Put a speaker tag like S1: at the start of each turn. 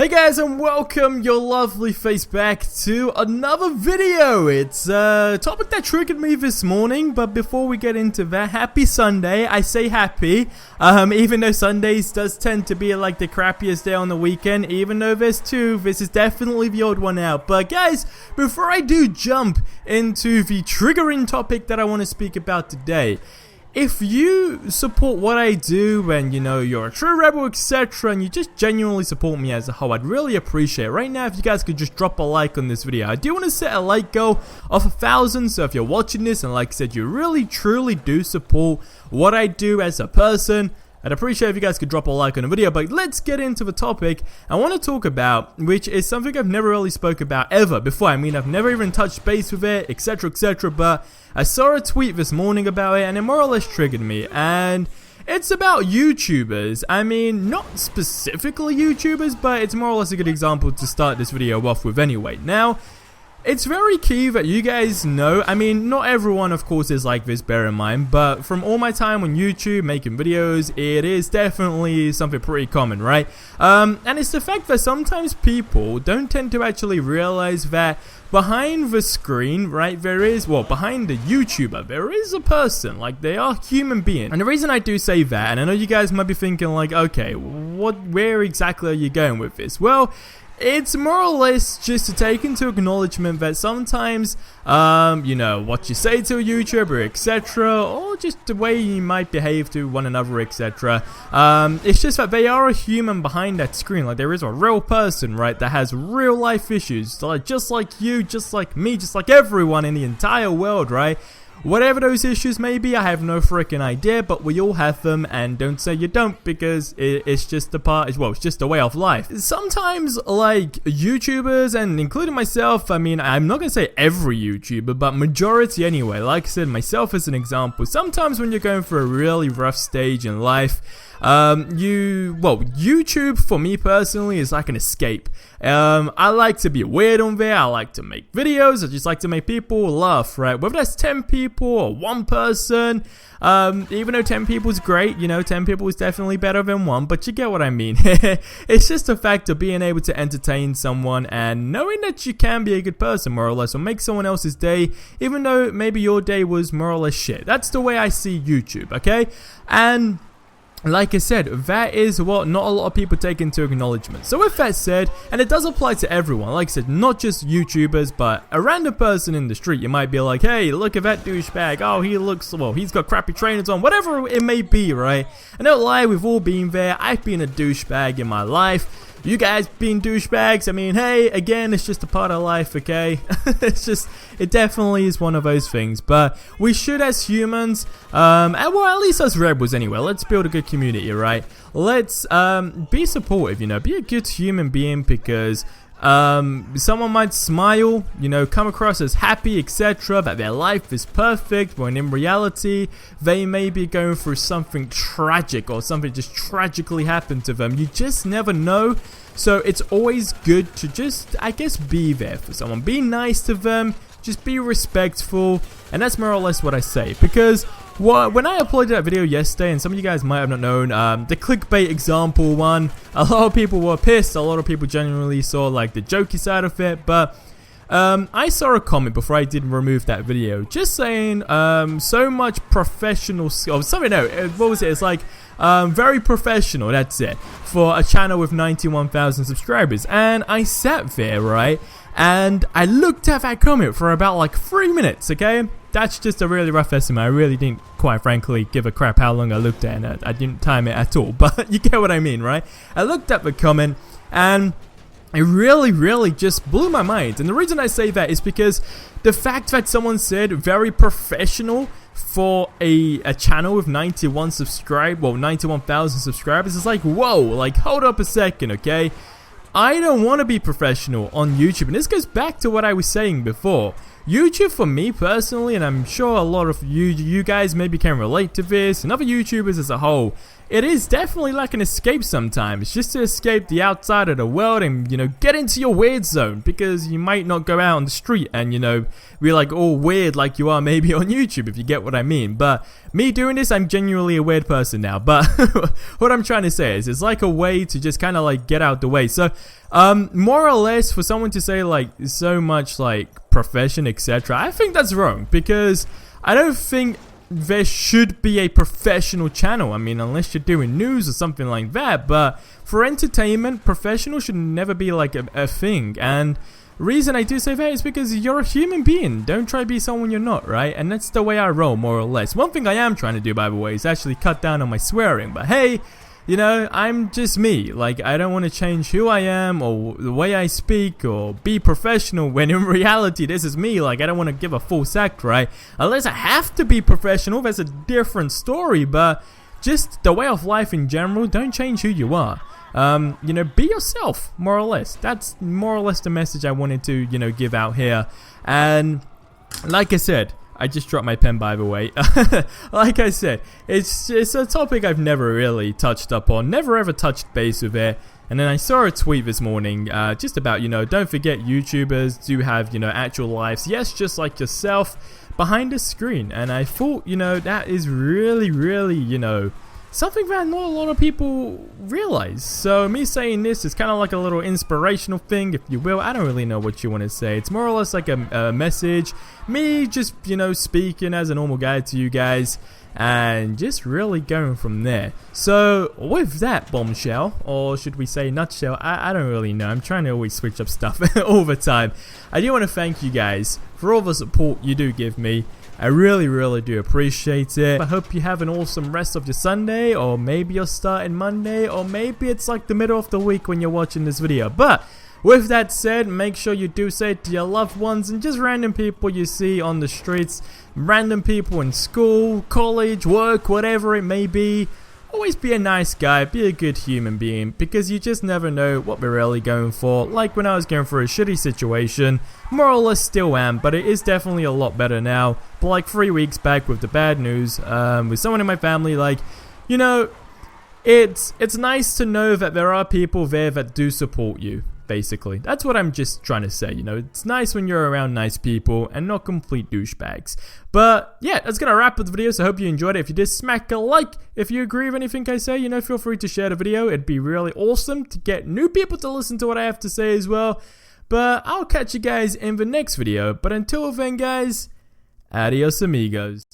S1: Hey guys, and welcome your lovely face back to another video. It's a topic that triggered me this morning, but before we get into that, happy Sunday. I say happy, even though Sundays does tend to be like the crappiest day on the weekend, even though there's two, this is definitely the odd one out. But guys, before I do jump into the triggering topic that I want to speak about today, if you support what I do and you know you're a true rebel, etc., and you just genuinely support me as a whole, I'd really appreciate it. Right now, if you guys could just drop a like on this video. I do want to set a like goal of 1,000, so if you're watching this and like I said, you really truly do support what I do as a person, I'd appreciate if you guys could drop a like on the video. But let's get into the topic I want to talk about, which is something I've never really spoke about ever before. I mean, I've never even touched base with it, etc., etc., but I saw a tweet this morning about it and it more or less triggered me, and it's about YouTubers. I mean, not specifically YouTubers, but it's more or less a good example to start this video off with anyway. Now, it's very key that you guys know, I mean, not everyone of course is like this, bear in mind, but from all my time on YouTube making videos, it is definitely something pretty common, right? And it's the fact that sometimes people don't tend to actually realize that behind the screen, right, behind the YouTuber, there is a person, like they are human beings. And the reason I do say that, and I know you guys might be thinking like, okay, where exactly are you going with this? Well, it's more or less just to take into acknowledgement that sometimes, you know, what you say to a YouTuber, etc., or just the way you might behave to one another, etc., it's just that they are a human behind that screen. Like, there is a real person, right, that has real life issues, like just like you, just like me, just like everyone in the entire world, right? Whatever those issues may be, I have no freaking idea, but we all have them, and don't say you don't, because it's just a part, well, it's just a way of life. Sometimes, like, YouTubers, and including myself, I mean, I'm not gonna say every YouTuber, but majority anyway, like I said, myself as an example, sometimes when you're going through a really rough stage in life, YouTube for me personally is like an escape. I like to be weird on there, I like to make videos, I just like to make people laugh, right? Whether that's 10 people or 1 person, even though 10 people is great, you know, 10 people is definitely better than 1, but you get what I mean. It's just the fact of being able to entertain someone and knowing that you can be a good person, more or less, or make someone else's day, even though maybe your day was more or less shit. That's the way I see YouTube, okay? And like I said, that is what not a lot of people take into acknowledgement. So with that said, and it does apply to everyone, like I said, not just YouTubers, but a random person in the street, you might be like, hey, look at that douchebag, oh, he looks, well, he's got crappy trainers on, whatever it may be, right? And don't lie, we've all been there. I've been a douchebag in my life. You guys being douchebags, I mean, hey, again, it's just a part of life, okay? It definitely is one of those things, but we should as humans, and well, at least as rebels anyway, let's build a good community, right? Let's, be supportive, you know, be a good human being, because someone might smile, you know, come across as happy, etc., that their life is perfect, when in reality, they may be going through something tragic, or something just tragically happened to them. You just never know. So it's always good to just, I guess, be there for someone. Be nice to them, just be respectful, and that's more or less what I say. Because when I uploaded that video yesterday, and some of you guys might have not known, the clickbait example one, a lot of people were pissed, a lot of people genuinely saw like the jokey side of it, but I saw a comment before I did remove that video, just saying, so much professional skill, something, no, what was it, it's like, very professional, that's it, for a channel with 91,000 subscribers, and I sat there, right, and I looked at that comment for about like 3 minutes, okay? That's just a really rough estimate. I really didn't, quite frankly, give a crap how long I looked at it. I didn't time it at all, but you get what I mean, right? I looked at the comment, and it really just blew my mind. And the reason I say that is because the fact that someone said very professional for a channel with 91,000 subscribers is like, whoa, like, hold up a second, okay? I don't want to be professional on YouTube, and this goes back to what I was saying before. YouTube for me personally, and I'm sure a lot of you guys maybe can relate to this, and other YouTubers as a whole, it is definitely like an escape sometimes, just to escape the outside of the world and, you know, get into your weird zone, because you might not go out on the street and, you know, be like all weird like you are maybe on YouTube, if you get what I mean. But me doing this, I'm genuinely a weird person now. But what I'm trying to say is, it's like a way to just kind of like get out the way. So more or less, for someone to say like so much like profession, etc., I think that's wrong, because I don't think there should be a professional channel. I mean, unless you're doing news or something like that. But for entertainment, professional should never be like a thing. And reason I do say that is because you're a human being. Don't try to be someone you're not, right? And that's the way I roll, more or less. One thing I am trying to do, by the way, is actually cut down on my swearing. But hey, you know, I'm just me. Like, I don't want to change who I am or the way I speak or be professional, when in reality this is me. Like, I don't want to give a false act, right? Unless I have to be professional, that's a different story. But just the way of life in general, don't change who you are. You know, be yourself, more or less. That's more or less the message I wanted to, you know, give out here. And like I said, I just dropped my pen, by the way. Like I said, it's a topic I've never really touched up on, never ever touched base with it. And then I saw a tweet this morning, just about, you know, don't forget YouTubers do have, you know, actual lives. Yes, just like yourself, behind the screen. And I thought, you know, that is really, really, you know, something that not a lot of people realize. So me saying this is kind of like a little inspirational thing, if you will. I don't really know what you want to say. It's more or less like a message. Me just, you know, speaking as a normal guy to you guys, and just really going from there. So with that bombshell, or should we say nutshell, I don't really know. I'm trying to always switch up stuff all the time. I do want to thank you guys for all the support you do give me. I really, really do appreciate it. I hope you have an awesome rest of your Sunday, or maybe you're starting Monday, or maybe it's like the middle of the week when you're watching this video. But with that said, make sure you do say it to your loved ones and just random people you see on the streets, random people in school, college, work, whatever it may be. Always be a nice guy, be a good human being, because you just never know what we're really going for. Like when I was going through a shitty situation, more or less still am, but it is definitely a lot better now. But like 3 weeks back with the bad news, with someone in my family, like, you know, it's nice to know that there are people there that do support you. Basically, that's what I'm just trying to say. You know, it's nice when you're around nice people and not complete douchebags. But yeah, that's gonna wrap up the video. So I hope you enjoyed it. If you did, smack a like. If you agree with anything I say, you know, feel free to share the video. It'd be really awesome to get new people to listen to what I have to say as well. But I'll catch you guys in the next video. But until then, guys, adios amigos.